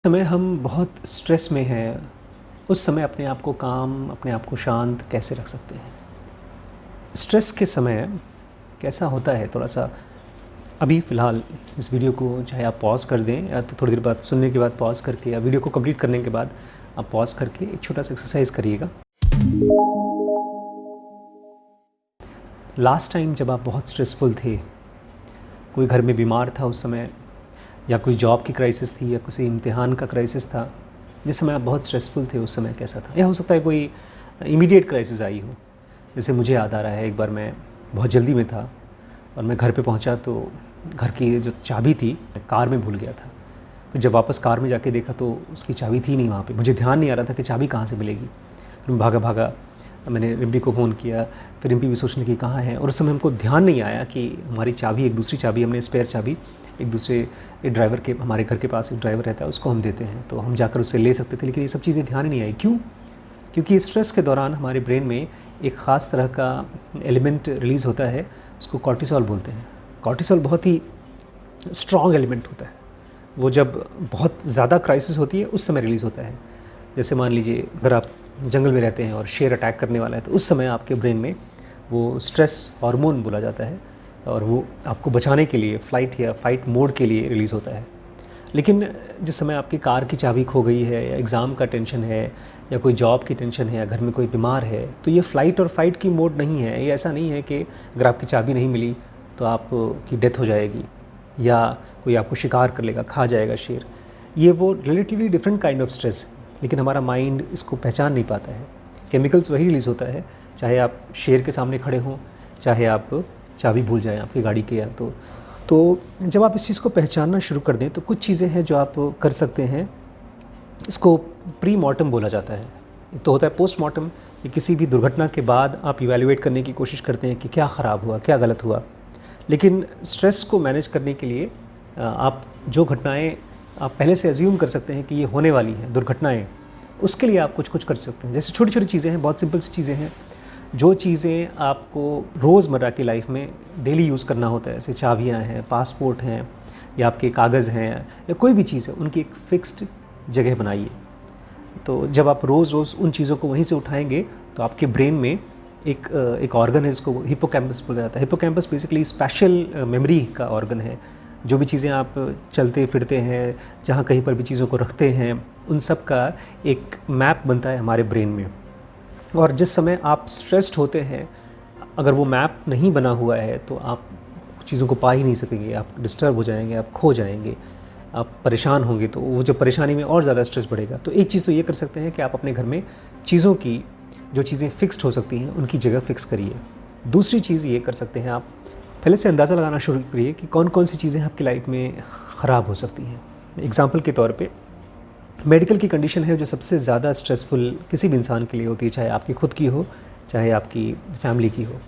समय हम बहुत स्ट्रेस में हैं, उस समय अपने आप को काम, अपने आप को शांत कैसे रख सकते हैं? स्ट्रेस के समय कैसा होता है थोड़ा-सा अभी फ़िलहाल इस वीडियो को चाहे आप पॉज़ कर दें या तो थोड़ी देर बाद सुनने के बाद पॉज़ करके या वीडियो को कंप्लीट करने के बाद आप पॉज़ करके एक छोटा-सा एक्सरसाइज़ करिएगा। लास्ट टाइम जब आप बहुत स्ट्रेसफुल थे, कोई घर में बीमार था उस समय या कोई जॉब की क्राइसिस थी या किसी इम्तिहान का क्राइसिस था, जिस समय आप बहुत स्ट्रेसफुल थे उस समय कैसा था? या हो सकता है कोई इमीडिएट क्राइसिस आई हो। जैसे मुझे याद आ रहा है एक बार मैं बहुत जल्दी में था और मैं घर पे पहुंचा तो घर की जो चाबी थी मैं कार में भूल गया था। फिर जब वापस कार में जाके देखा तो उसकी चाबी थी नहीं वहाँ पे। मुझे ध्यान नहीं आ रहा था कि चाबी कहाँ से मिलेगी। फिर मैं भागा मैंने रिम्पी को फ़ोन किया, फिर रिम्पी भी सोचने लगी कहाँ है, और उस समय हमको ध्यान नहीं आया कि हमारी चाबी एक दूसरी चाबी हमने स्पेयर चाबी एक दूसरे ड्राइवर के, हमारे घर के पास एक ड्राइवर रहता है उसको हम देते हैं, तो हम जाकर उससे ले सकते थे। लेकिन ये सब चीज़ें ध्यान ही नहीं आई। क्यों? क्योंकि स्ट्रेस के दौरान हमारे ब्रेन में एक ख़ास तरह का एलिमेंट रिलीज़ होता है, उसको कॉर्टिसोल बोलते हैं। कॉर्टिसोल बहुत ही स्ट्रॉन्ग एलिमेंट होता है। वो जब बहुत ज़्यादा क्राइसिस होती है उस समय रिलीज़ होता है। जैसे मान लीजिए अगर आप जंगल में रहते हैं और शेर अटैक करने वाला है, तो उस समय आपके ब्रेन में वो स्ट्रेस हार्मोन बोला जाता है और वो आपको बचाने के लिए फ़्लाइट या फ़ाइट मोड के लिए रिलीज़ होता है। लेकिन जिस समय आपकी कार की चाबी खो गई है या एग्ज़ाम का टेंशन है या कोई जॉब की टेंशन है या घर में कोई बीमार है, तो ये फ़्लाइट और फाइट की मोड नहीं है। ये ऐसा नहीं है कि अगर आपकी चाबी नहीं मिली तो आपकी डेथ हो जाएगी या कोई आपको शिकार कर लेगा, खा जाएगा शेर। ये वो relatively different kind of stress है, लेकिन हमारा माइंड इसको पहचान नहीं पाता है। केमिकल्स वही रिलीज़ होता है, चाहे आप शेर के सामने खड़े हों, चाहे आप चाबी भूल जाएँ आपकी गाड़ी के। या तो जब आप इस चीज़ को पहचानना शुरू कर दें तो कुछ चीज़ें हैं जो आप कर सकते हैं। इसको प्री मॉर्टम बोला जाता है। एक तो होता है पोस्ट मॉर्टम, कि किसी भी दुर्घटना के बाद आप इवैल्यूएट करने की कोशिश करते हैं कि क्या ख़राब हुआ, क्या गलत हुआ। लेकिन स्ट्रेस को मैनेज करने के लिए आप जो घटनाएं आप पहले से अज्यूम कर सकते हैं कि ये होने वाली हैं दुर्घटनाएं, उसके लिए आप कुछ कर सकते हैं। जैसे छोटी छोटी चीज़ें हैं, बहुत सिंपल सी चीज़ें हैं, जो चीज़ें आपको रोज़मर्रा की लाइफ में डेली यूज़ करना होता है, जैसे चाबियाँ हैं, पासपोर्ट हैं या आपके कागज़ हैं या कोई भी चीज़ है, उनकी एक फ़िक्स्ड जगह बनाइए। तो जब आप रोज़ उन चीज़ों को वहीं से उठाएंगे तो आपके ब्रेन में एक ऑर्गन है जिसको हिप्पोकैम्पस बोला जाता है। हिप्पोकैम्पस बेसिकली स्पेशल मेमोरी का ऑर्गन है। जो भी चीज़ें आप चलते फिरते हैं, जहाँ कहीं पर भी चीज़ों को रखते हैं, उन सब का एक मैप बनता है हमारे ब्रेन में। और जिस समय आप स्ट्रेस्ड होते हैं, अगर वो मैप नहीं बना हुआ है तो आप चीज़ों को पा ही नहीं सकेंगे, आप डिस्टर्ब हो जाएंगे, आप खो जाएंगे, आप परेशान होंगे। तो वो जब परेशानी में और ज़्यादा स्ट्रेस बढ़ेगा। तो एक चीज़ तो ये कर सकते हैं कि आप अपने घर में चीज़ों की, जो चीज़ें फ़िक्स्ड हो सकती हैं उनकी जगह फ़िक्स करिए। दूसरी चीज़ ये कर सकते हैं, आप पहले से अंदाज़ा लगाना शुरू करिए कि कौन कौन सी चीज़ें आपकी लाइफ में ख़राब हो सकती हैं। एग्ज़ाम्पल के तौर पे मेडिकल की कंडीशन है जो सबसे ज़्यादा स्ट्रेसफुल किसी भी इंसान के लिए होती है, चाहे आपकी खुद की हो, चाहे आपकी फैमिली की हो।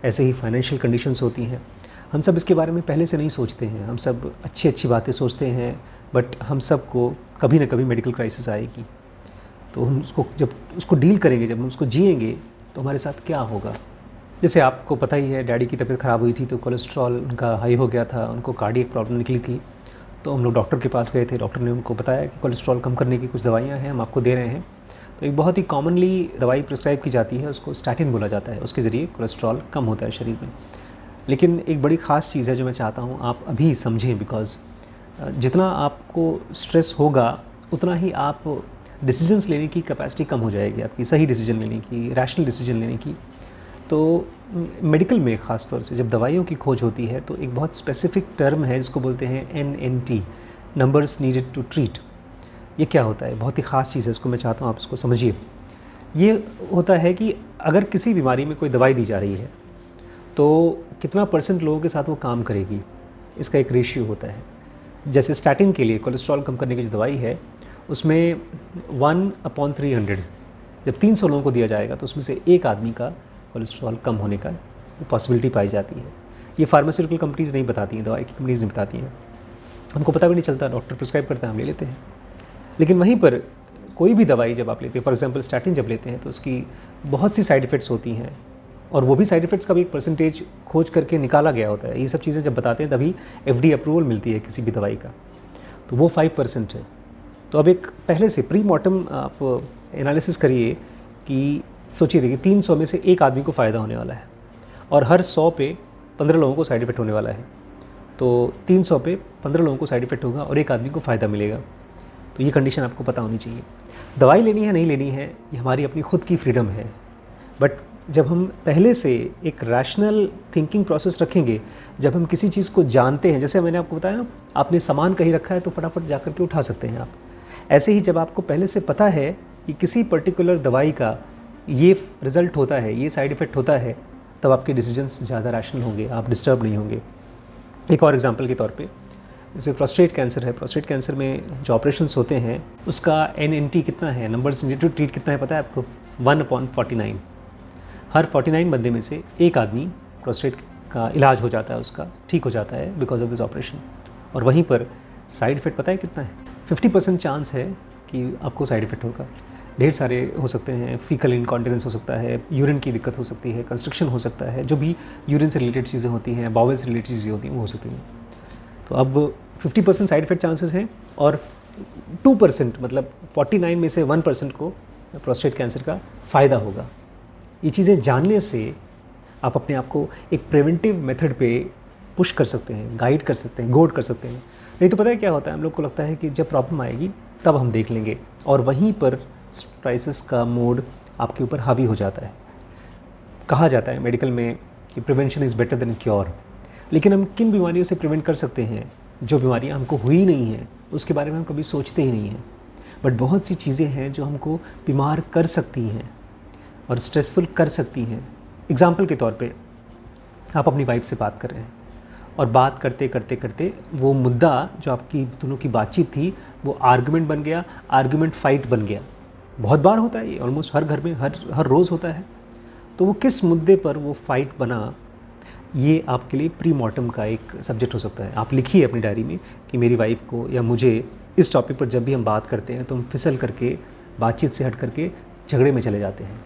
ऐसे ही फाइनेंशियल कंडीशंस होती हैं। हम सब इसके बारे में पहले से नहीं सोचते हैं, हम सब अच्छी बातें सोचते हैं, बट हम सब को कभी ना कभी मेडिकल क्राइसिस आएगी। तो हम जब उसको डील करेंगे, जब हम उसको जिएंगे, तो हमारे साथ क्या होगा। जैसे आपको पता ही है, डैडी की तबीयत ख़राब हुई थी तो कोलेस्ट्रॉल उनका हाई हो गया था, उनको कार्डियक प्रॉब्लम निकली थी। तो हम लोग डॉक्टर के पास गए थे, डॉक्टर ने उनको बताया कि कोलेस्ट्रॉल कम करने की कुछ दवाइयाँ हैं, हम आपको दे रहे हैं। तो एक बहुत ही कॉमनली दवाई प्रिस्क्राइब की जाती है, उसको स्टैटिन बोला जाता है, उसके ज़रिए कोलेस्ट्रॉल कम होता है शरीर में। लेकिन एक बड़ी ख़ास चीज़ है जो मैं चाहता हूँ आप अभी समझें, बिकॉज़ जितना आपको स्ट्रेस होगा उतना ही आप डिसीजंस लेने की कैपेसिटी कम हो जाएगी, आपकी सही डिसीजन लेने की, रैशनल डिसीजन लेने की। तो मेडिकल में ख़ास तौर से जब दवाइयों की खोज होती है तो एक बहुत स्पेसिफिक टर्म है जिसको बोलते हैं NNT, numbers needed to treat. ये क्या होता है? बहुत ही ख़ास चीज़ है, इसको मैं चाहता हूँ आप इसको समझिए। ये होता है कि अगर किसी बीमारी में कोई दवाई दी जा रही है तो कितना % लोगों के साथ वो काम करेगी, इसका एक रेशियो होता है। जैसे स्टैटिन के लिए, कोलेस्ट्रॉल कम करने की जो दवाई है, उसमें 1/300 जब 300 लोगों को दिया जाएगा तो उसमें से एक आदमी का कोलेस्ट्रॉल कम होने का पॉसिबिलिटी पाई जाती है। ये फार्मास्यूटिकल कंपनीज़ नहीं बताती हैं, दवाई की कंपनीज़ नहीं बताती हैं, हमको पता भी नहीं चलता, डॉक्टर प्रिस्क्राइब करता है, हम ले लेते हैं। लेकिन वहीं पर कोई भी दवाई जब आप लेते हैं, फॉर एग्जांपल स्टैटिन जब लेते हैं, तो उसकी बहुत सी साइड इफ़ेक्ट्स होती हैं और वो भी साइड इफ़ेक्ट्स का भी एक परसेंटेज खोज करके निकाला गया होता है। ये सब चीज़ें जब बताते हैं तभी FDA अप्रूवल मिलती है किसी भी दवाई का, तो वो 5% है। तो अब एक पहले से प्री मॉर्टम आप एनालिसिस करिए कि सोचिए, देखिए 300 में से एक आदमी को फ़ायदा होने वाला है और हर 100 पे 15 लोगों को साइड इफ़ेक्ट होने वाला है। तो 300 पे 15 लोगों को साइड इफ़ेक्ट होगा और एक आदमी को फ़ायदा मिलेगा। तो ये कंडीशन आपको पता होनी चाहिए। दवाई लेनी है नहीं लेनी है ये हमारी अपनी खुद की फ्रीडम है, बट जब हम पहले से एक रैशनल थिंकिंग प्रोसेस रखेंगे, जब हम किसी चीज़ को जानते हैं, जैसे मैंने आपको बताया ना, आपने सामान कहीं रखा है तो फटाफट जा कर के उठा सकते हैं आप। ऐसे ही जब आपको पहले से पता है कि किसी पर्टिकुलर दवाई का ये रिज़ल्ट होता है, ये साइड इफ़ेक्ट होता है, तब आपके डिसीजंस ज़्यादा रैशनल होंगे, आप डिस्टर्ब नहीं होंगे। एक और एग्जांपल के तौर पे, जैसे प्रोस्टेट कैंसर है, प्रोस्टेट कैंसर में जो ऑपरेशंस होते हैं उसका NNT कितना है, नंबर्स नीडेड टू ट्रीट कितना है पता है आपको? 1/49। हर 49 बंदे में से एक आदमी प्रोस्टेट का इलाज हो जाता है, उसका ठीक हो जाता है बिकॉज ऑफ दिस ऑपरेशन। और वहीं पर साइड इफ़ेक्ट पता है कितना है? 50% चांस है कि आपको साइड इफ़ेक्ट होगा। ढेर सारे हो सकते हैं, फीकल इनकॉन्टिनेंस हो सकता है, यूरिन की दिक्कत हो सकती है, कंस्ट्रक्शन हो सकता है, जो भी यूरिन से रिलेटेड चीज़ें होती हैं, बाउल से रिलेटेड चीज़ें होती हैं, वो हो सकती हैं। तो अब 50% साइड इफ़ेक्ट चांसेस हैं और 2% मतलब 49 में से 1% को प्रोस्टेट कैंसर का फ़ायदा होगा। ये चीज़ें जानने से आप अपने आप को एक प्रिवेंटिव मेथड पे पुश कर सकते हैं, गाइड कर सकते हैं, गोड कर सकते हैं। नहीं तो पता है क्या होता है, हम लोग को लगता है कि जब प्रॉब्लम आएगी तब हम देख लेंगे, और वहीं पर क्राइसिस का मोड आपके ऊपर हावी हो जाता है। कहा जाता है मेडिकल में कि prevention is better than cure, लेकिन हम किन बीमारियों से प्रिवेंट कर सकते हैं? जो बीमारियां हमको हुई नहीं हैं उसके बारे में हम कभी सोचते ही नहीं हैं, बट बहुत सी चीज़ें हैं जो हमको बीमार कर सकती हैं और स्ट्रेसफुल कर सकती हैं। एग्जाम्पल के तौर पे, आप अपनी वाइफ से बात कर रहे हैं और बात करते करते करते वो मुद्दा जो आपकी दोनों की बातचीत थी वो आर्गुमेंट बन गया, आर्गुमेंट फाइट बन गया। बहुत बार होता है ये, ऑलमोस्ट हर घर में हर रोज़ होता है। तो वो किस मुद्दे पर वो फाइट बना, ये आपके लिए प्री मॉर्टम का एक सब्जेक्ट हो सकता है। आप लिखिए अपनी डायरी में कि मेरी वाइफ को या मुझे इस टॉपिक पर जब भी हम बात करते हैं तो हम फिसल करके, बातचीत से हट करके झगड़े में चले जाते हैं।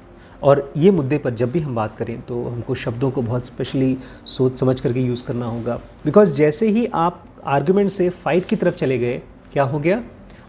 और ये मुद्दे पर जब भी हम बात करें तो हमको शब्दों को बहुत स्पेशली सोच समझ करके यूज़ करना होगा, बिकॉज जैसे ही आप आर्गुमेंट से फाइट की तरफ चले गए, क्या हो गया?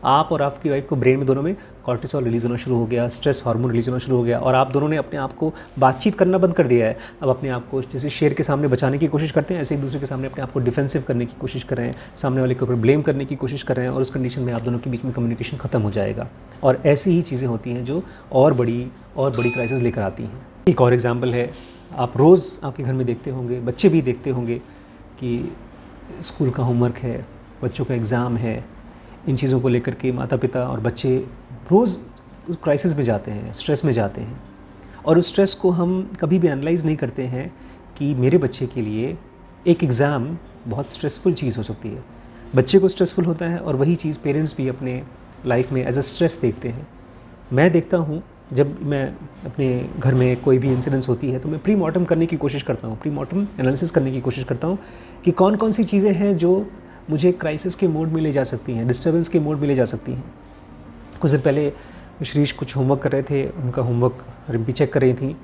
आप और आपकी वाइफ को ब्रेन में दोनों में कॉर्टिसोल रिलीज होना शुरू हो गया, स्ट्रेस हार्मोन रिलीज होना शुरू हो गया, और आप दोनों ने अपने आप को बातचीत करना बंद कर दिया है। अब अपने आप को जैसे शेर के सामने बचाने की कोशिश करते हैं, ऐसे एक दूसरे के सामने अपने आप को डिफेंसिव करने की कोशिश कर रहे हैं, सामने वाले के ऊपर ब्लेम करने की कोशिश कर रहे हैं, और उस कंडीशन में आप दोनों के बीच में कम्युनिकेशन खत्म हो जाएगा। और ऐसी ही चीज़ें होती हैं जो और बड़ी क्राइसिस लेकर आती हैं। एक और एग्जाम्पल है, आप रोज़ आपके घर में देखते होंगे, बच्चे भी देखते होंगे कि स्कूल का होमवर्क है, बच्चों का एग्ज़ाम है, इन चीज़ों को लेकर के माता पिता और बच्चे रोज़ क्राइसिस में जाते हैं, स्ट्रेस में जाते हैं, और उस स्ट्रेस को हम कभी भी एनालाइज़ नहीं करते हैं कि मेरे बच्चे के लिए एक एग्ज़ाम बहुत स्ट्रेसफुल चीज़ हो सकती है। बच्चे को स्ट्रेसफुल होता है और वही चीज़ पेरेंट्स भी अपने लाइफ में एज अ स्ट्रेस देखते हैं। मैं देखता हूँ जब मैं अपने घर में कोई भी इंसिडेंस होती है तो मैं प्री मॉर्टम करने की कोशिश करता हूँ, प्री मॉर्टम एनालिसिस करने की कोशिश करता हूँ कि कौन कौन सी चीज़ें हैं जो मुझे क्राइसिस के मोड में ले जा सकती हैं, डिस्टर्बेंस के मोड में ले जा सकती हैं। कुछ दिन पहले श्रीश कुछ होमवर्क कर रहे थे, उनका होमवर्क रिम्पी चेक कर रही थी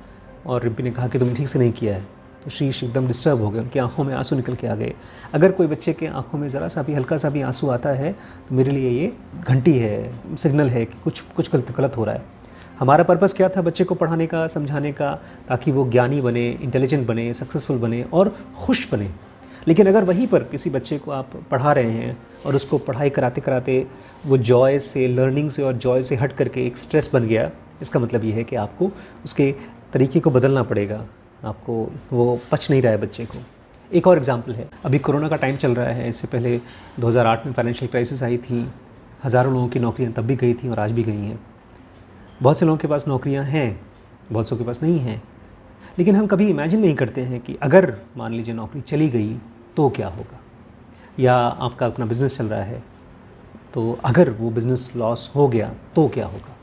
और रिम्पी ने कहा कि तुमने ठीक से नहीं किया है। तो श्रीश एकदम डिस्टर्ब हो गए, उनकी आंखों में आंसू निकल के आ गए। अगर कोई बच्चे के आंखों में ज़रा सा भी हल्का सा भी आंसू आता है तो मेरे लिए ये घंटी है, सिग्नल है कि कुछ गलत हो रहा है। हमारा पर्पस क्या था बच्चे को पढ़ाने का, समझाने का, ताकि वो ज्ञानी बने, इंटेलिजेंट बने, सक्सेसफुल बने और खुश बने। लेकिन अगर वहीं पर किसी बच्चे को आप पढ़ा रहे हैं और उसको पढ़ाई कराते कराते वो जॉय से, लर्निंग से और जॉय से हट करके एक स्ट्रेस बन गया, इसका मतलब ये है कि आपको उसके तरीके को बदलना पड़ेगा, आपको वो पच नहीं रहा है बच्चे को। एक और एग्जांपल है, अभी कोरोना का टाइम चल रहा है, इससे पहले 2008 में फाइनेंशियल क्राइसिस आई थी, हज़ारों लोगों की नौकरियां तब भी गई थी और आज भी गई हैं। बहुत से लोगों के पास नौकरियां हैं, बहुत से के पास नहीं हैं, लेकिन हम कभी इमेजिन नहीं करते हैं कि अगर मान लीजिए नौकरी चली गई तो क्या होगा, या आपका अपना बिज़नेस चल रहा है तो अगर वो बिज़नेस लॉस हो गया तो क्या होगा।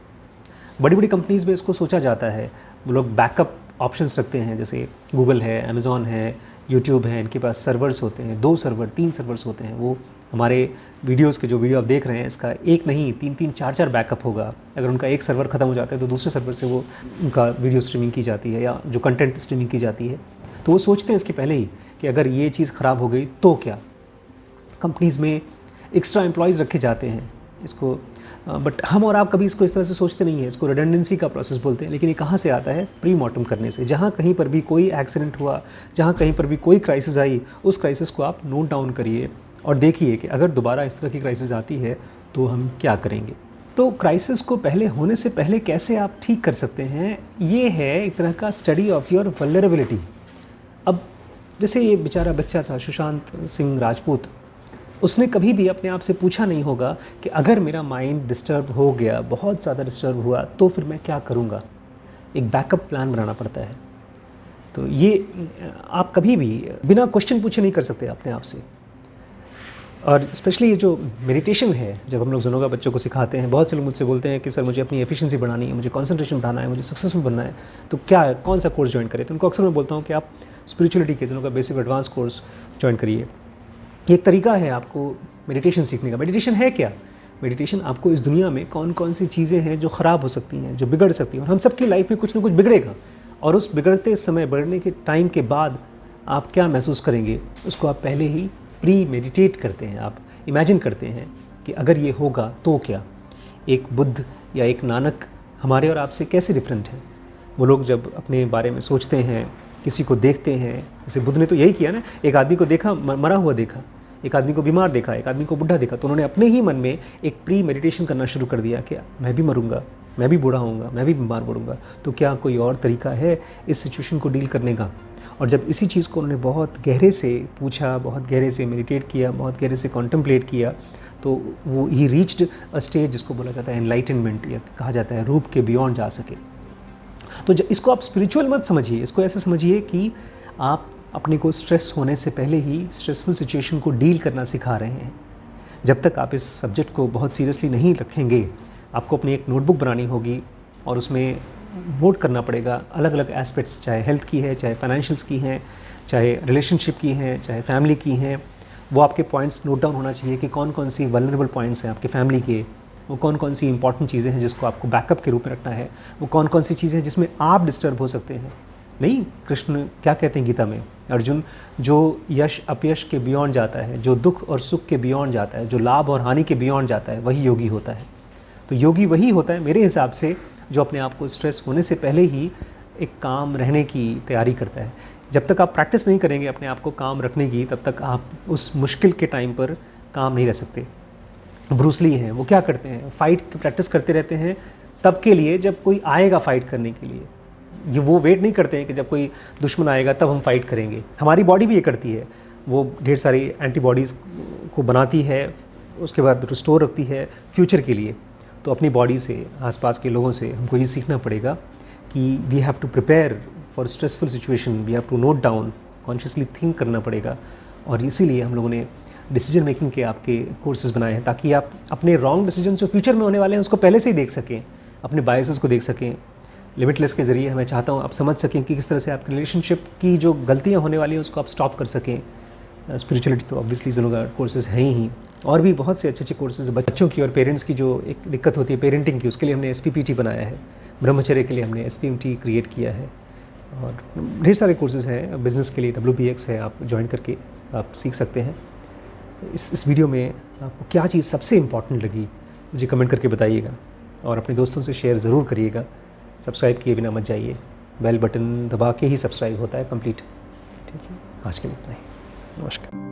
बड़ी बड़ी कंपनीज़ में इसको सोचा जाता है, वो लोग बैकअप ऑप्शंस रखते हैं, जैसे गूगल है, अमेज़ॉन है, यूट्यूब है, इनके पास सर्वर्स होते हैं, 2 सर्वर 3 सर्वर्स होते हैं। वो हमारे वीडियोज़ के जो वीडियो आप देख रहे हैं इसका एक नहीं 3-3 4-4 बैकअप होगा। अगर उनका एक सर्वर ख़त्म हो जाता है तो दूसरे सर्वर से वो उनका वीडियो स्ट्रीमिंग की जाती है या जो कंटेंट स्ट्रीमिंग की जाती है। तो वो सोचते हैं इसके पहले ही कि अगर ये चीज़ ख़राब हो गई तो क्या। कंपनीज़ में एक्स्ट्रा एम्प्लॉयज़ रखे जाते हैं, इसको बट हम और आप कभी इसको इस तरह से सोचते नहीं हैं, इसको रिडंडेंसी का प्रोसेस बोलते हैं। लेकिन ये कहाँ से आता है? प्री मॉर्टम करने से। जहाँ कहीं पर भी कोई एक्सीडेंट हुआ, जहाँ कहीं पर भी कोई क्राइसिस आई, उस क्राइसिस को आप नोट डाउन करिए और देखिए कि अगर दोबारा इस तरह की क्राइसिस आती है तो हम क्या करेंगे। तो क्राइसिस को पहले होने से पहले कैसे आप ठीक कर सकते हैं, ये है एक तरह का स्टडी ऑफ योर वल्नरेबिलिटी। अब जैसे ये बेचारा बच्चा था सुशांत सिंह राजपूत, उसने कभी भी अपने आप से पूछा नहीं होगा कि अगर मेरा माइंड डिस्टर्ब हो गया, बहुत ज़्यादा डिस्टर्ब हुआ, तो फिर मैं क्या करूँगा। एक बैकअप प्लान बनाना पड़ता है। तो ये आप कभी भी बिना क्वेश्चन पूछे नहीं कर सकते अपने आप से। और स्पेशली ये जो मेडिटेशन है, जब हम लोग ज़नोगा बच्चों को सिखाते हैं, बहुत से लोग मुझसे बोलते हैं कि सर मुझे अपनी एफिशिएंसी बढ़ानी है, मुझे कंसंट्रेशन बढ़ाना है, मुझे सक्सेसफुल बनना है, तो क्या कौन सा कोर्स ज्वाइन करें। तो उनको अक्सर मैं बोलता हूँ कि आप स्पिरिचुअलिटी के ज़नोगा बेसिक एडवांस कोर्स ज्वाइन करिए। एक तरीका है आपको मेडिटेशन सीखने का। मेडिटेशन है क्या? मेडिटेशन आपको इस दुनिया में कौन कौन सी चीज़ें हैं जो ख़राब हो सकती हैं, जो बिगड़ सकती हैं, और हम सबकी लाइफ में कुछ ना कुछ बिगड़ेगा, और उस बिगड़ते समय, बढ़ने के टाइम के बाद आप क्या महसूस करेंगे, उसको आप पहले ही प्री मेडिटेट करते हैं। आप इमेजिन करते हैं कि अगर ये होगा तो क्या। एक बुद्ध या एक नानक हमारे और आपसे कैसे डिफरेंट है। वो लोग जब अपने बारे में सोचते हैं, किसी को देखते हैं, जैसे बुद्ध ने तो यही किया ना, एक आदमी को देखा, मरा हुआ देखा, एक आदमी को बीमार देखा, एक आदमी को बुढ़ा देखा, तो उन्होंने अपने ही मन में एक प्री मेडिटेशन करना शुरू कर दिया कि मैं भी मरूंगा, मैं भी बूढ़ा होऊंगा, मैं भी बीमार पड़ूंगा, तो क्या कोई और तरीका है इस सिचुएशन को डील करने का। और जब इसी चीज़ को उन्होंने बहुत गहरे से पूछा, बहुत गहरे से मेडिटेट किया, बहुत गहरे से कॉन्टम्पलेट किया, तो वो ही रीच्ड अ स्टेज जिसको बोला जाता है एनलाइटनमेंट, या कहा जाता है रूप के बियॉन्ड जा सके। तो इसको आप स्पिरिचुअल मत समझिए, इसको ऐसे समझिए कि आप अपने को स्ट्रेस होने से पहले ही स्ट्रेसफुल सिचुएशन को डील करना सिखा रहे हैं। जब तक आप इस सब्जेक्ट को बहुत सीरियसली नहीं रखेंगे, आपको अपनी एक नोटबुक बनानी होगी और उसमें नोट करना पड़ेगा अलग अलग एस्पेक्ट्स, चाहे हेल्थ की है, चाहे फाइनेंशियल्स की हैं, चाहे रिलेशनशिप की हैं, चाहे फैमिली की हैं। वो आपके पॉइंट्स नोट डाउन होना चाहिए कि कौन कौन सी वल्नरेबल पॉइंट्स हैं आपके फैमिली के, वो कौन कौन सी इंपॉर्टेंट चीज़ें हैं जिसको आपको बैकअप के रूप में रखना है, वो कौन कौन सी चीज़ें हैं जिसमें आप डिस्टर्ब हो सकते हैं। नहीं, कृष्ण क्या कहते हैं गीता में, अर्जुन, जो यश अपयश के बियॉन्ड जाता है, जो दुख और सुख के बियॉन्ड जाता है, जो लाभ और हानि के बियॉन्ड जाता है, वही योगी होता है। तो योगी वही होता है मेरे हिसाब से जो अपने आप को स्ट्रेस होने से पहले ही एक काम रहने की तैयारी करता है। जब तक आप प्रैक्टिस नहीं करेंगे अपने आप को काम रखने की, तब तक आप उस मुश्किल के टाइम पर काम नहीं रह सकते। ब्रूस ली हैं, वो क्या करते हैं, फ़ाइट की प्रैक्टिस करते रहते हैं तब के लिए जब कोई आएगा फ़ाइट करने के लिए। ये वो वेट नहीं करते हैं कि जब कोई दुश्मन आएगा तब हम फाइट करेंगे। हमारी बॉडी भी ये करती है, वो ढेर सारी एंटीबॉडीज़ को बनाती है, उसके बाद रिस्टोर रखती है फ्यूचर के लिए। तो अपनी बॉडी से, आसपास के लोगों से हमको ये सीखना पड़ेगा कि we have to prepare for stressful situation, we have to note down, consciously think करना पड़ेगा। और इसीलिए हम लोगों ने डिसीजन मेकिंग के आपके कोर्सेज़ बनाए हैं, ताकि आप अपने रॉन्ग डिसीजन जो फ्यूचर में होने वाले हैं उसको पहले से ही देख सकें, अपने बायसेस को देख सकें। लिमिटलेस के ज़रिए मैं चाहता हूँ आप समझ सकें कि किस तरह से आपकी रिलेशनशिप की जो गलतियाँ होने वाली हैं उसको आप स्टॉप कर सकें। स्पिरिचुअलिटी तो ऑब्वियसली ज़नोगा कोर्सेज़ हैं ही, और भी बहुत से अच्छे अच्छे कोर्सेज़ बच्चों की और पेरेंट्स की जो एक दिक्कत होती है पेरेंटिंग की, उसके लिए हमने SPPT बनाया है। ब्रह्मचर्य के लिए हमने SPMT क्रिएट किया है, और ढेर सारे कोर्सेज़ हैं। बिज़नेस के लिए WBX है, आप ज्वाइन करके आप सीख सकते हैं। इस वीडियो में आपको क्या चीज़ सबसे इम्पॉर्टेंट लगी मुझे कमेंट करके बताइएगा, और अपने दोस्तों से शेयर ज़रूर करिएगा। सब्सक्राइब किए बिना मत जाइए, बेल बटन दबा के ही सब्सक्राइब होता है कंप्लीट। ठीक है, आज के लिए इतना ही। नमस्कार।